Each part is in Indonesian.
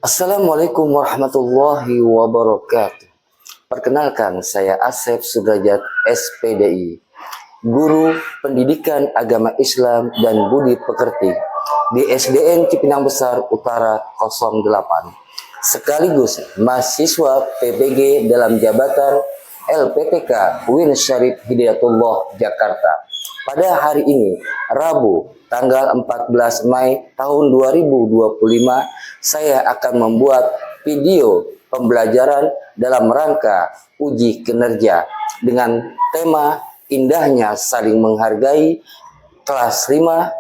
Assalamualaikum warahmatullahi wabarakatuh. Perkenalkan, saya Asep Sudrajat, SPDI, Guru Pendidikan Agama Islam dan Budi Pekerti di SDN Cipinang Besar Utara 08, sekaligus mahasiswa PPG dalam jabatan LPTK UIN Syarif Hidayatullah Jakarta. Pada hari ini, Rabu, tanggal 14 Mai tahun 2025, saya akan membuat video pembelajaran dalam rangka uji kinerja dengan tema indahnya saling menghargai kelas 5.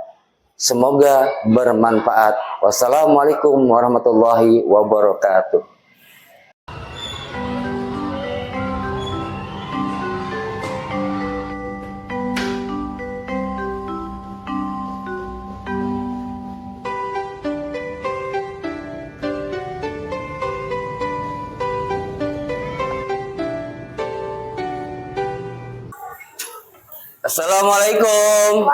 Semoga bermanfaat. Wassalamualaikum warahmatullahi wabarakatuh. Assalamualaikum.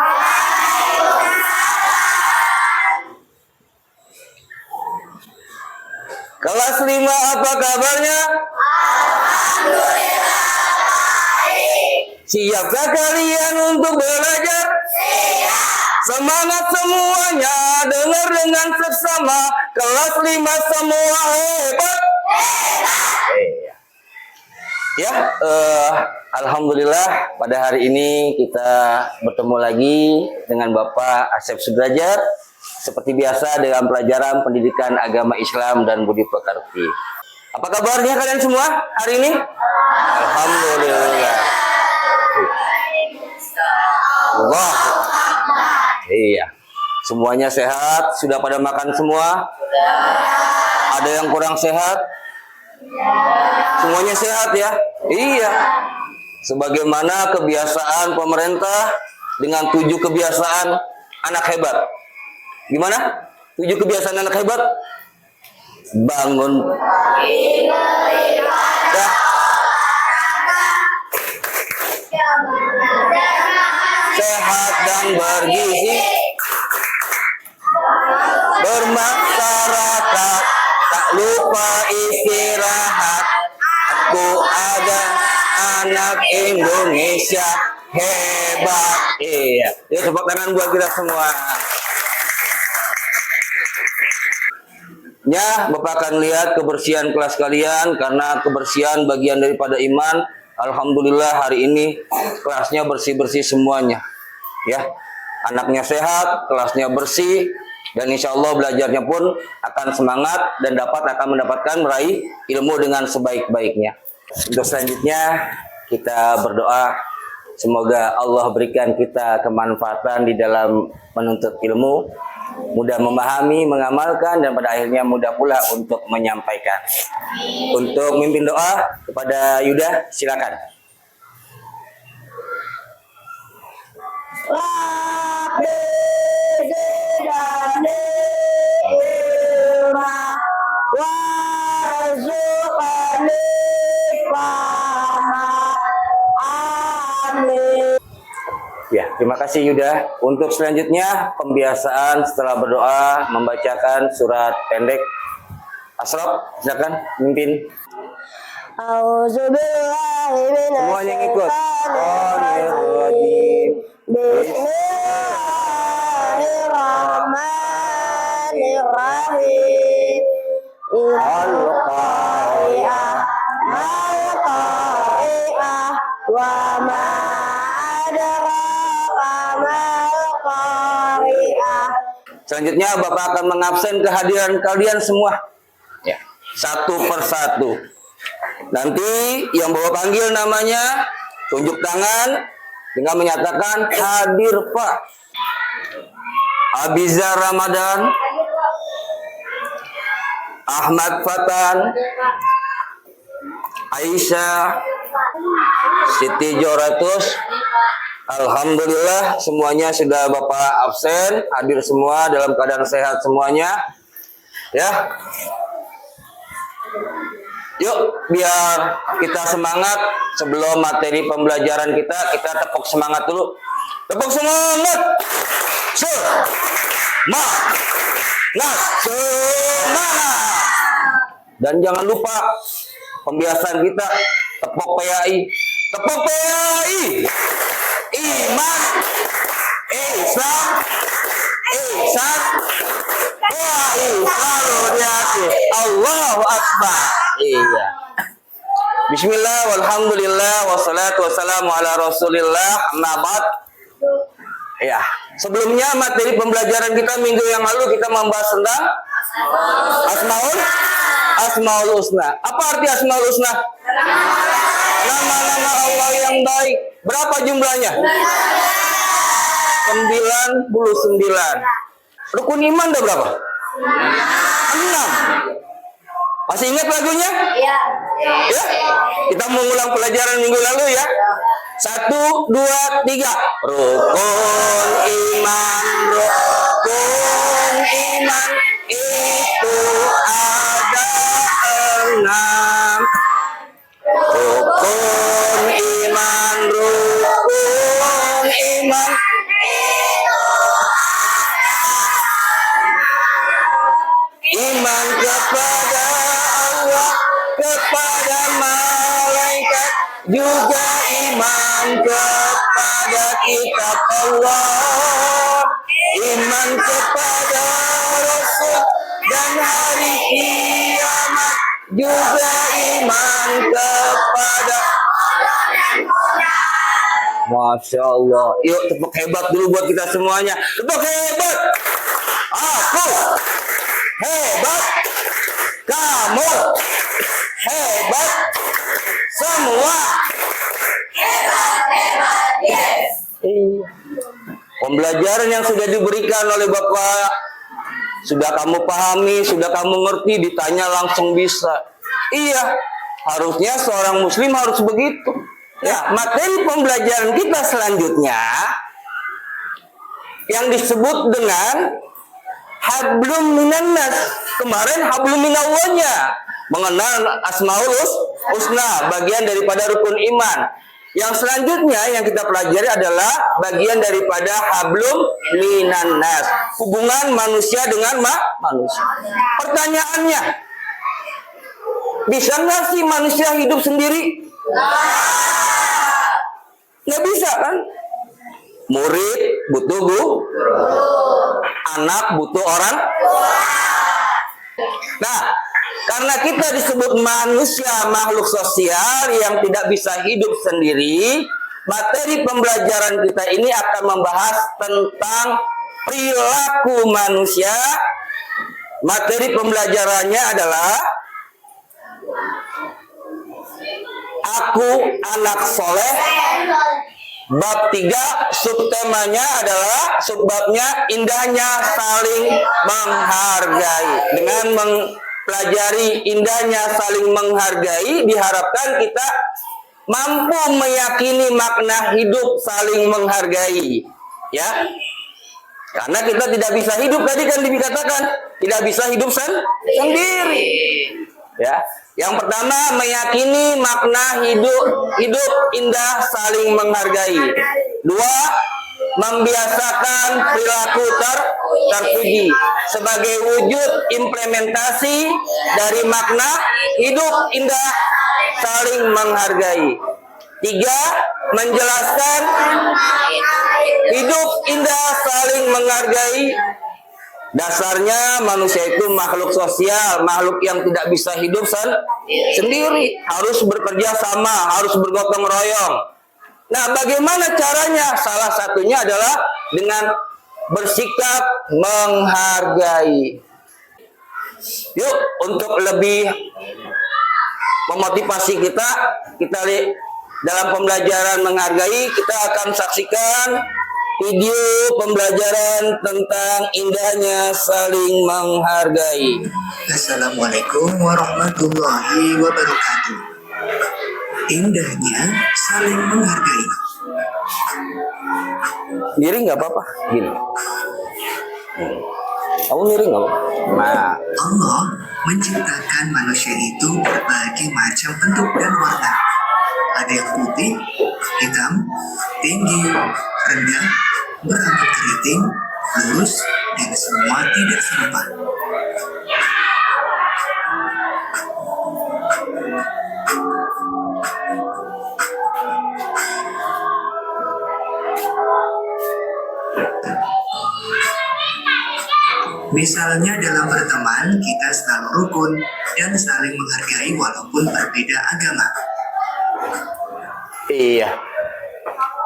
Kelas 5, apa kabarnya? Alhamdulillah baik. Siapkah kalian untuk belajar? Siap. Semangat semuanya, dengar dengan seksama. Kelas 5 semua hebat. Ya, Alhamdulillah pada hari ini kita bertemu lagi dengan Bapak Asep Sudrajat seperti biasa dengan pelajaran pendidikan agama Islam dan budi pekerti. Apa kabarnya kalian semua hari ini? Alhamdulillah. Allah. Iya. Semuanya sehat? Sudah pada makan semua? Ada yang kurang sehat? Semuanya sehat ya? Iya. Sebagaimana kebiasaan pemerintah dengan 7 kebiasaan anak hebat. Gimana? 7 kebiasaan anak hebat? Bangun. Dah. Sehat dan bergizi. Bermasyarakat. Tak lupa istirahat. Aku ada anak Indonesia hebat. Iya. Ya, tepuk tangan buat kita semua. Ya, Bapak akan lihat kebersihan kelas kalian karena kebersihan bagian daripada iman. Alhamdulillah hari ini kelasnya bersih-bersih semuanya. Ya. Anaknya sehat, kelasnya bersih. Dan insya Allah belajarnya pun akan semangat dan akan mendapatkan meraih ilmu dengan sebaik-baiknya. Untuk selanjutnya kita berdoa semoga Allah berikan kita kemanfaatan di dalam menuntut ilmu, mudah memahami, mengamalkan, dan pada akhirnya mudah pula untuk menyampaikan. Untuk mimpin doa kepada Yuda, silakan. Ya, terima kasih Yuda. Untuk selanjutnya pembiasaan setelah berdoa membacakan surat pendek. Asraf, silakan mimpin. Semuanya yang ikut. Bismillahirrahmanirrahim. Al-Qari'ah, Al-Qari'ah, wa ma adraka mal-Qari'ah. Selanjutnya Bapak akan mengabsen kehadiran kalian semua. Ya, satu persatu. Nanti yang Bapak panggil namanya, tunjuk tangan dengan menyatakan hadir Pak. Abizar Ramadan, Ahmad Fatan, Aisyah, Siti Joratus. Alhamdulillah semuanya sudah Bapak absen, hadir semua dalam keadaan sehat semuanya. Ya. Yuk, biar kita semangat sebelum materi pembelajaran kita tepuk semangat dulu. Tepuk semangat. Semangat. Semangat. Dan jangan lupa pembiasaan kita tepok PAI. Tepok PAI. Iman, ihsan, ihsan, wa ihsan. Allahu Akbar. Iya. Bismillah, walhamdulillah, wassalatu wassalamu ala rasulillah, amma ba'd. Ya, sebelumnya materi pembelajaran kita minggu yang lalu kita membahas tentang Asmaul Husna. Apa arti Asmaul Husna? Nama-nama Allah yang baik. Berapa jumlahnya? 99. Rukun iman ada berapa? 6. Masih ingat lagunya? Iya. Ya? Kita mengulang pelajaran minggu lalu ya. 1, 2, 3. Rukun iman itu ada 6. Rukun iman iman kepada Allah, kepada malaikat, juga iman kepada kitab Allah, iman kepada Rasul dan hari kiamat, juga iman kepada. Masya Allah. Yuk tepuk hebat dulu buat kita semuanya. Tepuk hebat. Aku hebat, kamu hebat, semua hebat, yes. Pembelajaran yang sudah diberikan oleh Bapak sudah kamu pahami, sudah kamu ngerti, ditanya langsung bisa. Iya, harusnya seorang muslim harus begitu. Ya, materi pembelajaran kita selanjutnya yang disebut dengan hablum minannas. Kemarin hablum minallahnya, mengenal Asmaul Husna, bagian daripada rukun iman. Yang selanjutnya yang kita pelajari adalah bagian daripada hablum minannas, hubungan manusia dengan manusia. Pertanyaannya, bisa nggak sih manusia hidup sendiri? Nggak bisa kan? Murid butuh guru, anak butuh orang. Nah, karena kita disebut manusia makhluk sosial yang tidak bisa hidup sendiri, materi pembelajaran kita ini akan membahas tentang perilaku manusia. Materi pembelajarannya adalah Aku Anak Soleh. Bab 3, subtemanya adalah subbabnya indahnya saling menghargai. Dengan mempelajari indahnya saling menghargai, diharapkan kita mampu meyakini makna hidup saling menghargai. Ya, karena kita tidak bisa hidup, tadi kan dikatakan tidak bisa hidup sendiri. Ya. Yang pertama, meyakini makna hidup indah saling menghargai. 2, membiasakan perilaku terpuji sebagai wujud implementasi dari makna hidup indah saling menghargai. 3, menjelaskan hidup indah saling menghargai. Dasarnya manusia itu makhluk sosial, makhluk yang tidak bisa hidup sendiri, harus bekerja sama, harus bergotong royong. Nah, bagaimana caranya? Salah satunya adalah dengan bersikap menghargai. Yuk, untuk lebih memotivasi kita lihat dalam pembelajaran menghargai, kita akan saksikan video pembelajaran tentang indahnya saling menghargai. Assalamualaikum warahmatullahi wabarakatuh. Indahnya saling menghargai. Miring nggak apa-apa, gini. Kamu miring nggak apa? Nah, Allah menciptakan manusia itu berbagai macam bentuk dan warna. Ada yang putih, hitam, tinggi, rendah, berambut keriting, lurus, dan semua tidak serupa. Misalnya dalam berteman, kita selalu rukun dan saling menghargai walaupun berbeda agama. Iya.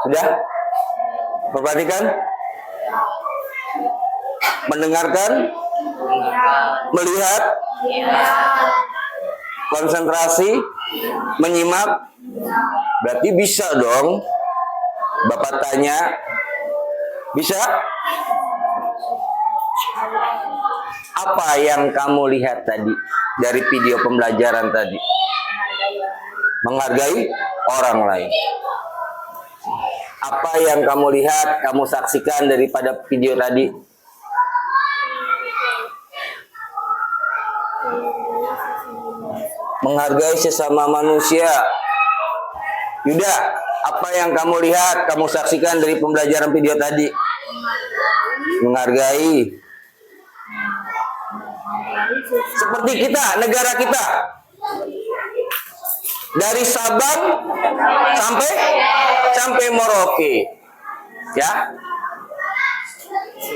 Sudah? Perhatikan? Mendengarkan? Melihat? Konsentrasi? Menyimak? Berarti bisa dong. Bapak tanya. Bisa? Apa yang kamu lihat tadi dari video pembelajaran tadi? Menghargai orang lain. Apa yang kamu lihat, kamu saksikan daripada video tadi? Menghargai sesama manusia. Yuda, apa yang kamu lihat, kamu saksikan dari pembelajaran video tadi? Menghargai. Seperti kita, negara kita. Dari Sabang sampai Merauke. Ya.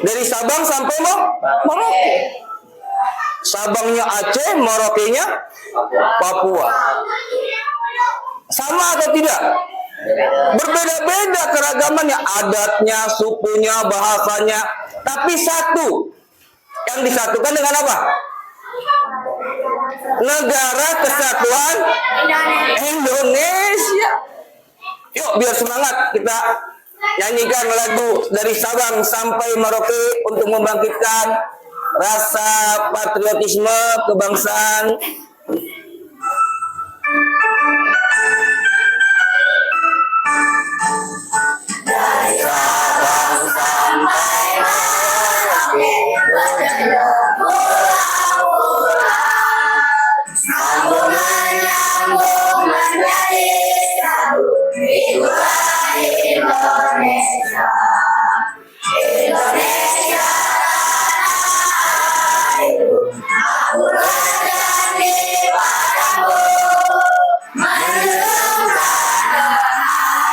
Dari Sabang sampai Merauke. Sabangnya Aceh, Merauke-nya Papua. Sama atau tidak? Berbeda-beda keragamannya, adatnya, sukunya, bahasanya, tapi satu. Yang disatukan dengan apa? Negara Kesatuan Indonesia. Yuk, biar semangat kita nyanyikan lagu dari Sabang sampai Merauke untuk membangkitkan rasa patriotisme kebangsaan. Dari Sabang sampai Merauke, sambung menyambung menjadi satu, itulah Indonesia. Indonesia itu aku berjanji padamu, menurunkan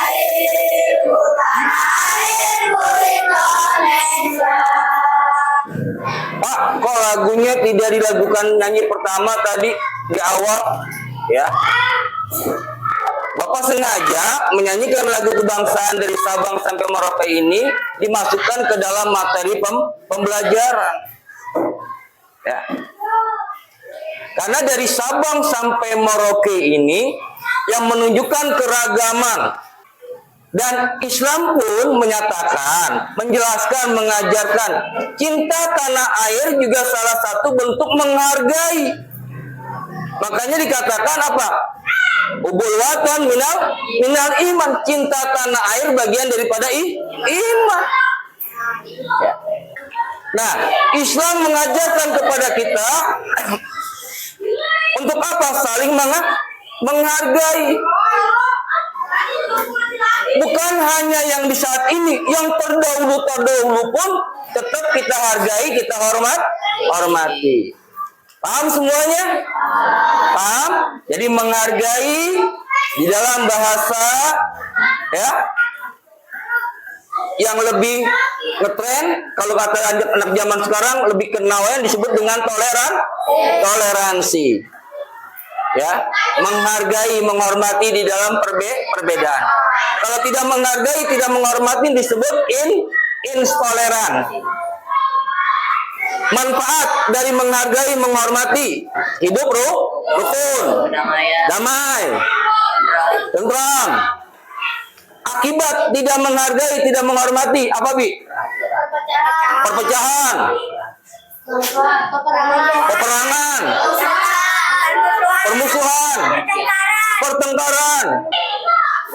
airku, tanah airku Indonesia. Pak, kok lagunya tidak dilakukan nyanyi pertama tadi di awal? Ya, Bapak sengaja menyanyikan lagu kebangsaan dari Sabang sampai Merauke ini dimasukkan ke dalam materi pembelajaran. Ya. Karena dari Sabang sampai Merauke ini yang menunjukkan keragaman. Dan Islam pun menyatakan, menjelaskan, mengajarkan cinta tanah air juga salah satu bentuk menghargai. Makanya dikatakan apa? Ubul watan minal iman. Cinta tanah air bagian daripada iman. Ya. Nah, Islam mengajarkan kepada kita untuk apa? Saling menghargai. Bukan hanya yang di saat ini, yang terdahulu pun tetap kita hargai, kita hormati. Paham semuanya? Paham? Jadi menghargai di dalam bahasa ya yang lebih ngetren, kalau kata anak zaman sekarang lebih kenal yang disebut dengan toleransi. Ya, menghargai, menghormati di dalam perbedaan. Kalau tidak menghargai, tidak menghormati disebut intoleran. Manfaat dari menghargai, menghormati, hidup rukun, damai, tentram. Akibat tidak menghargai, tidak menghormati, apa Bi? Perpecahan, peperangan, permusuhan, pertengkaran.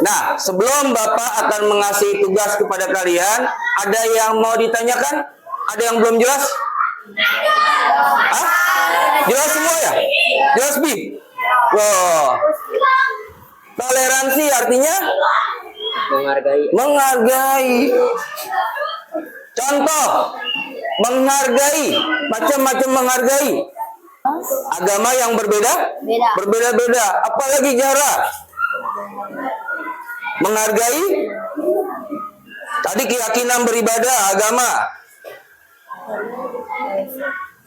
Nah, sebelum Bapak akan mengasih tugas kepada kalian, ada yang mau ditanyakan? Ada yang belum jelas? Hah? Jelas semua ya? Jelas Bi? Wow. Toleransi artinya? Menghargai. Contoh, menghargai, macam-macam menghargai. Agama yang berbeda-beda. Apalagi cara menghargai. Tadi keyakinan beribadah, agama.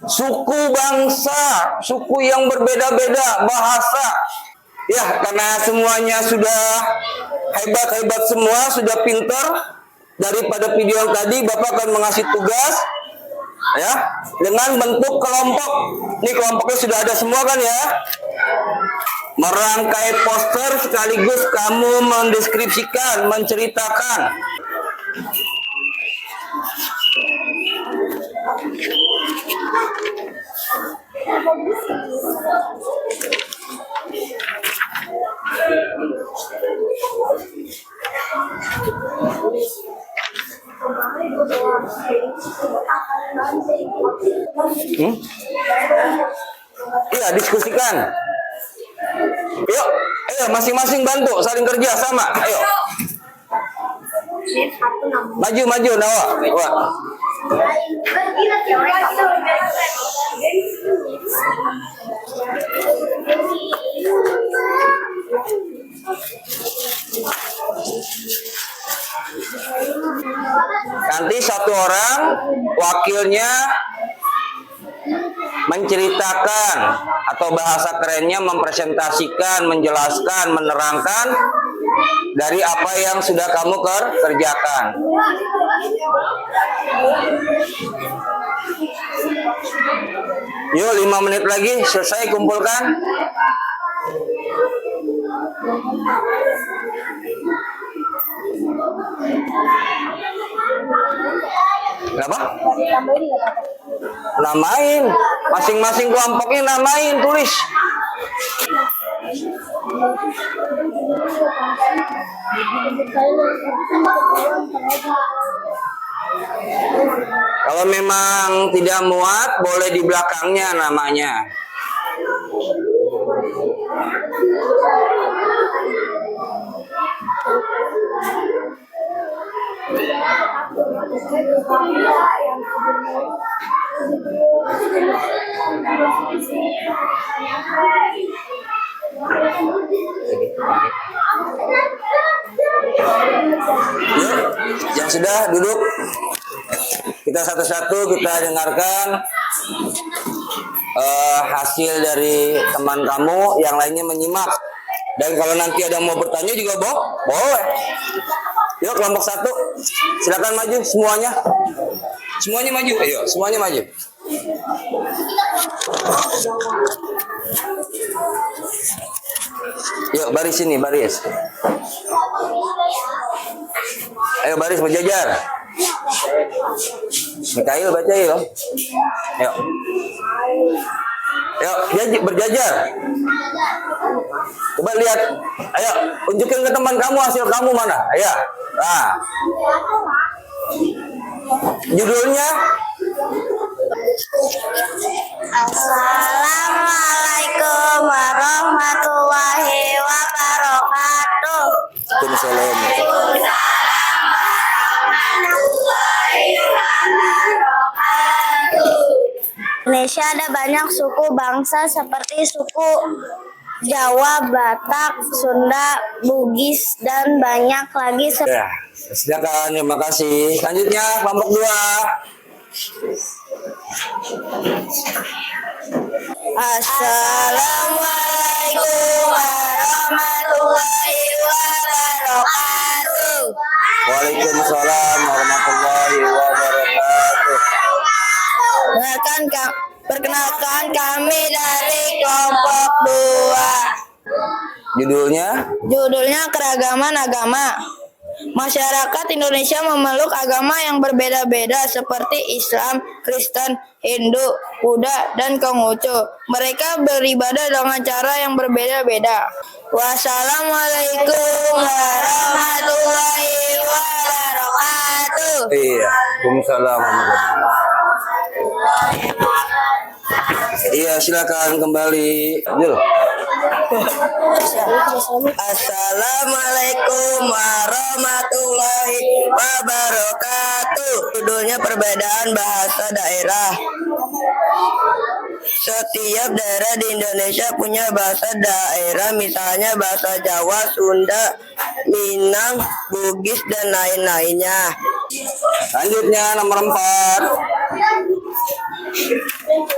suku bangsa, suku yang berbeda-beda, bahasa. Ya, karena semuanya sudah hebat-hebat semua, sudah pintar. Daripada video yang tadi, Bapak akan mengasih tugas ya dengan bentuk kelompok. Ini kelompoknya sudah ada semua kan ya? Merangkai poster sekaligus kamu mendeskripsikan, menceritakan. Iya, diskusikan. Yuk, ayo masing-masing bantu, saling kerja sama. Ayo. Maju, Nawa. Wah. Nanti satu orang wakilnya menceritakan atau bahasa kerennya mempresentasikan, menjelaskan, menerangkan dari apa yang sudah kamu kerjakan. Yuk 5 menit lagi selesai, kumpulkan. Kenapa? Namain, masing-masing kelompoknya namain, tulis. Kalau memang tidak muat, boleh di belakangnya namanya. Yang sudah duduk, kita satu-satu kita dengarkan hasil dari teman kamu, yang lainnya menyimak. Dan kalau nanti ada yang mau bertanya juga boleh. Yuk kelompok 1, silakan maju semuanya. Semuanya maju, ayo semuanya maju. Yuk baris ini, baris. Ayo baris berjajar. Mikail baca yuk. Yuk. Yuk berjajar. Coba lihat. Ayo tunjukin ke teman kamu hasil kamu mana. Ayo. Nah. Judulnya Assalamualaikum warahmatullahi wabarakatuh. Waalaikumsalam. Indonesia ada banyak suku bangsa seperti suku Jawa, Batak, Sunda, Bugis, dan banyak lagi. Ya, silakan, terima kasih. Selanjutnya kelompok 2. Assalamualaikum warahmatullahi wabarakatuh. Waalaikumsalam warahmatullahi wabarakatuh. Perkenalkan kami dari kelompok 2. Judulnya keragaman agama. Masyarakat Indonesia memeluk agama yang berbeda-beda seperti Islam, Kristen, Hindu, Buddha, dan Konghucu. Mereka beribadah dengan cara yang berbeda-beda. Wassalamualaikum warahmatullahi wabarakatuh. Iya, Waalaikumsalam warahmatullahi. Iya, silakan kembali. Jul. Assalamualaikum warahmatullahi wabarakatuh. Judulnya perbedaan bahasa daerah. Setiap daerah di Indonesia punya bahasa daerah, misalnya bahasa Jawa, Sunda, Minang, Bugis, dan lain-lainnya. Selanjutnya nomor 4. Assalamualaikum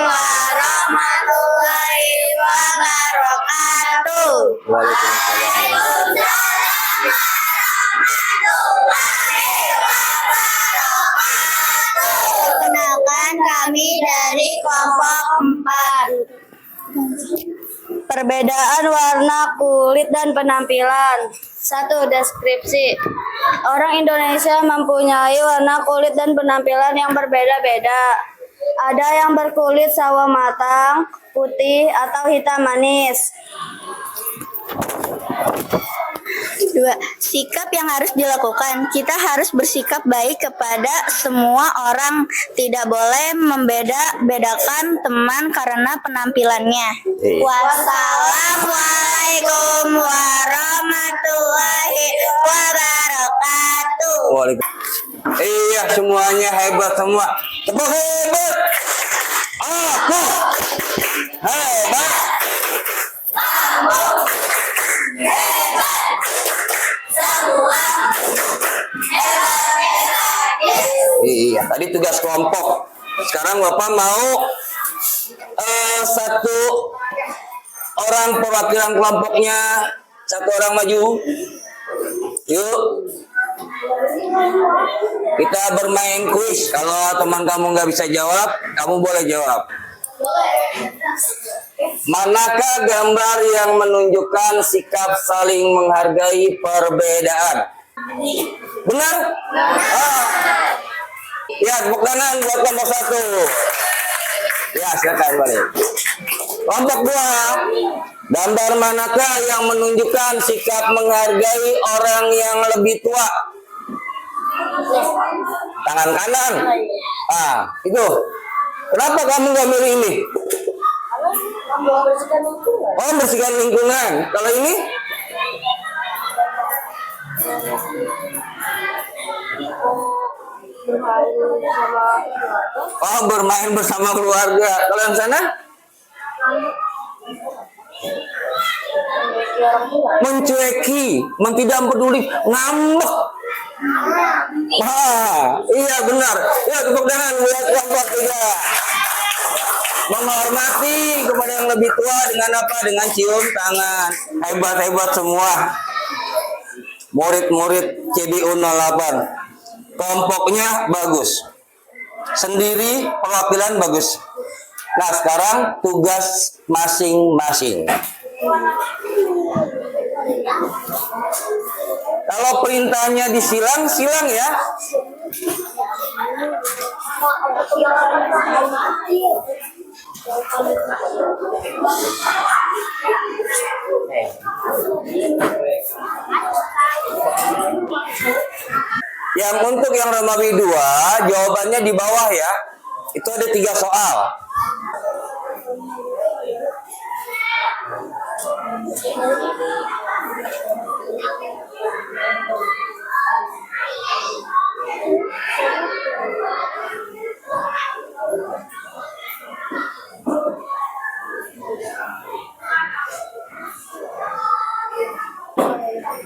warahmatullahi wabarakatuh. Waalaikumsalam. Perkenalkan kami dari kelompok 4. Perbedaan warna kulit dan penampilan. 1. Deskripsi. Orang Indonesia mempunyai warna kulit dan penampilan yang berbeda-beda. Ada yang berkulit sawo matang, putih, atau hitam manis. 2. Sikap yang harus dilakukan. Kita harus bersikap baik kepada semua orang. Tidak boleh membeda-bedakan teman karena penampilannya. Wassalamualaikum warahmatullahi wabarakatuh. Waalaikumsalam. Iya, semuanya hebat semua. Tepuk hebat. Aku hebat. Iya, tadi tugas kelompok. Sekarang Bapak mau satu orang perwakilan kelompoknya, satu orang maju. Yuk. Kita bermain kuis. Kalau teman kamu nggak bisa jawab, kamu boleh jawab. Manakah gambar yang menunjukkan sikap saling menghargai perbedaan? Benar? Ya, tepuk tangan buat kelompok 1. Ya, silakan balik. Kelompok 2. Gambar manakah yang menunjukkan sikap menghargai orang yang lebih tua? Tangan kanan. Itu. Kenapa kamu nggak milih ini? Oh, bersihkan lingkungan. Kalau ini? Oh, bermain bersama keluarga. Kalau yang sana? Mencueki, tidak peduli, ngambek. Iya benar. Ya, tepuk tangan buat kelompok 3. Menghormati kepada yang lebih tua dengan apa? Dengan cium tangan. Hebat-hebat semua. Murid-murid CBU 08. Kelompoknya bagus. Sendiri perwakilan bagus. Nah, sekarang tugas masing-masing. Kalau perintahnya disilang, silang ya. Yang untuk yang Romawi 2, jawabannya di bawah ya. Itu ada 3 soal.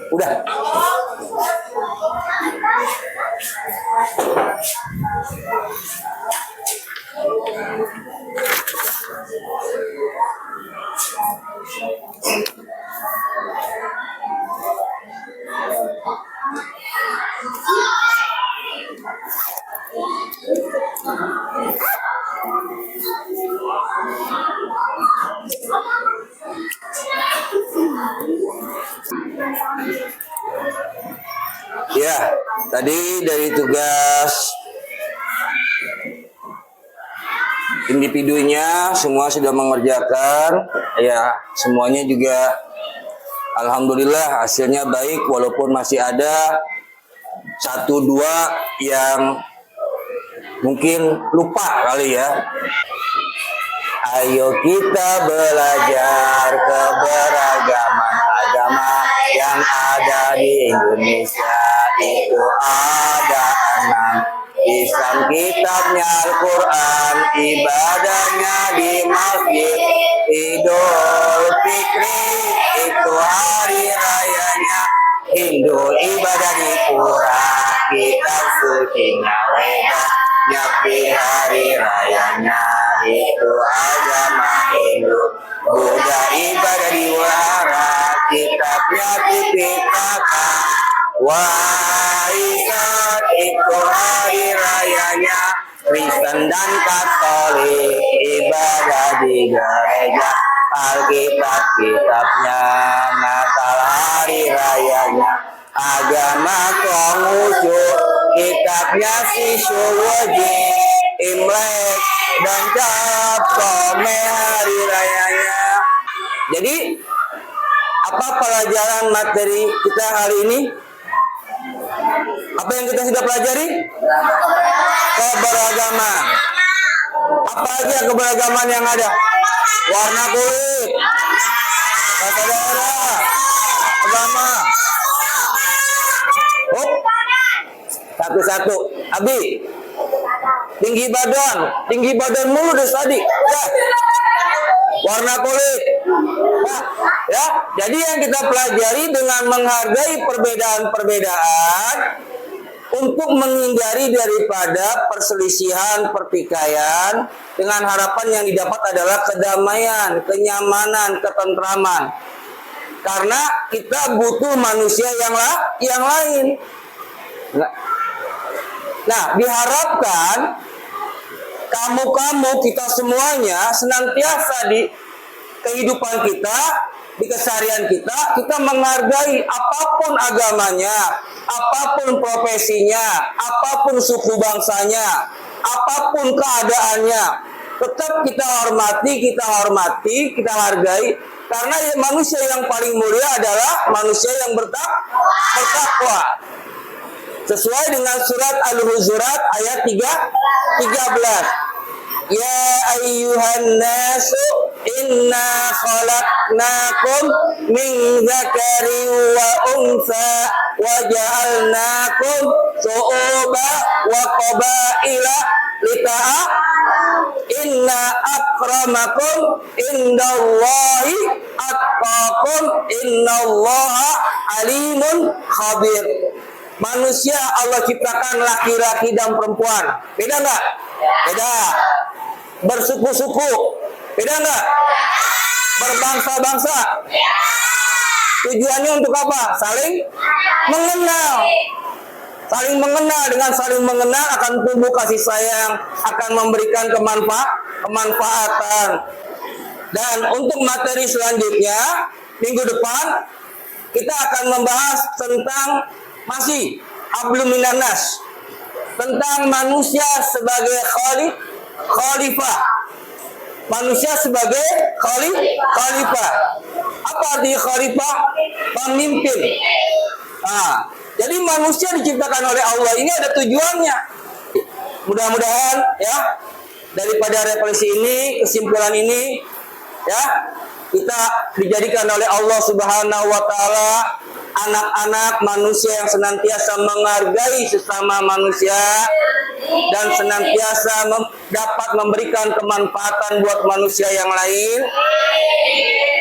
Udah. Ya, tadi dari tugas individunya semua sudah mengerjakan. Ya, semuanya juga alhamdulillah hasilnya baik, walaupun masih ada 1-2 yang mungkin lupa kali ya. Ayo kita belajar keberagaman agama yang ada di Indonesia. Itu ada 6, Islam kitabnya Al-Quran, ibadahnya di masjid. Idul Fitri itu hari rayanya, Hindu ibadah di pura, kitab suci ngaweda, nyepi hari rayanya, itu agama Hindu. Buddha ibadah di wara, kitabnya Tipitaka. Waisak itu hari rayanya, Kristen dan Katolik ibadah di gereja. Alkitab kitabnya, Natal hari rayanya, agama Konghucu kitabnya Sishuwaji, Imlek dan Cap Kome hari rayanya. Jadi apa pelajaran materi kita hari ini? Apa yang kita sudah pelajari? Keberagaman. Apa aja keberagaman yang ada? Warna kulit, bahasa daerah, agama. Oh, satu-satu. Abi, tinggi badan mulu deh tadi. Ya. Warna kulit. Ya, jadi yang kita pelajari dengan menghargai perbedaan-perbedaan untuk menghindari daripada perselisihan, pertikaian, dengan harapan yang didapat adalah kedamaian, kenyamanan, ketentraman. Karena kita butuh manusia yang lain. Nah, diharapkan kamu kita semuanya senantiasa di kehidupan kita, di keseharian kita menghargai apapun agamanya, apapun profesinya, apapun suku bangsanya, apapun keadaannya, tetap kita hormati, kita hargai, karena manusia yang paling mulia adalah manusia yang bertakwa. Sesuai dengan surat Al-Hujurat ayat 13. Ya ayyuhan nasu inna khalaqnakum min dzakarin wa unsa wa ja'alnakum syu'uban wa qabaila inna akramakum indallahi atqakum innallaha alimun khabir. Manusia Allah ciptakan laki-laki dan perempuan. Beda nggak? Beda. Bersuku-suku. Beda nggak? Berbangsa-bangsa. Tujuannya untuk apa? Saling mengenal. Saling mengenal. Dengan saling mengenal akan tumbuh kasih sayang, akan memberikan kemanfaatan. Dan untuk materi selanjutnya, minggu depan kita akan membahas tentang masih hablum minan nas, tentang manusia sebagai khalifah. Manusia sebagai khalifah. Apa arti khalifah? Pemimpin. Nah, jadi manusia diciptakan oleh Allah ini ada tujuannya. Mudah-mudahan ya, daripada refleksi ini, kesimpulan ini ya, kita dijadikan oleh Allah Subhanahu wa taala anak-anak manusia yang senantiasa menghargai sesama manusia dan senantiasa dapat memberikan kemanfaatan buat manusia yang lain,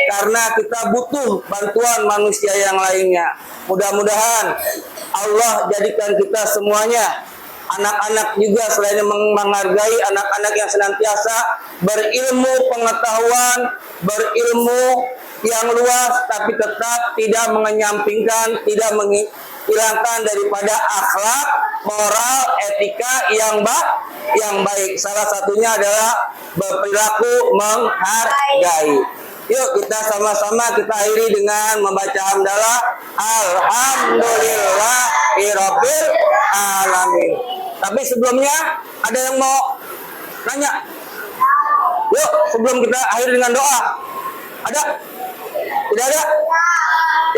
karena kita butuh bantuan manusia yang lainnya. Mudah-mudahan Allah jadikan kita semuanya, anak-anak juga selain menghargai, anak-anak yang senantiasa berilmu pengetahuan, berilmu yang luas, tapi tetap tidak mengenyampingkan, tidak menghilangkan daripada akhlak, moral, etika yang baik. Salah satunya adalah berperilaku menghargai. Yuk kita sama-sama kita akhiri dengan membaca hamdalah. Alhamdulillahirabbil alamin. Tapi sebelumnya ada yang mau nanya? Yuk sebelum kita akhiri dengan doa. Ada? Tidak ada?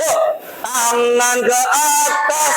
Yuk, tangan ke atas.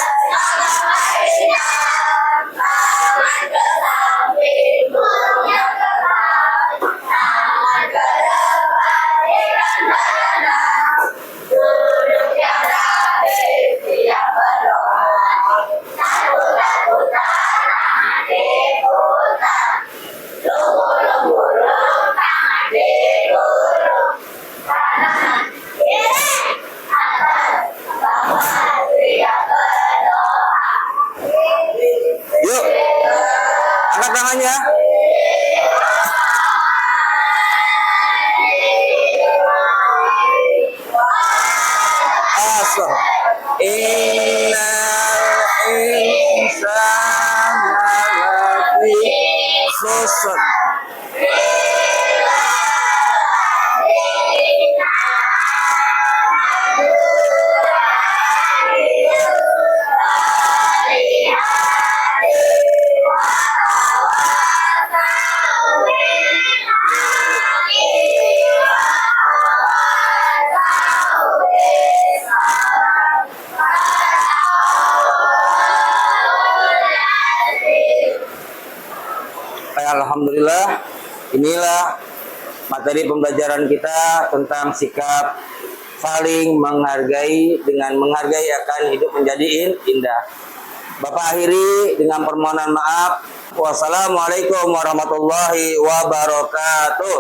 alhamdulillah inilah materi pembelajaran kita tentang sikap saling menghargai dengan menghargai akan hidup menjadi indah. Bapak akhiri dengan permohonan maaf. Wassalamualaikum warahmatullahi wabarakatuh.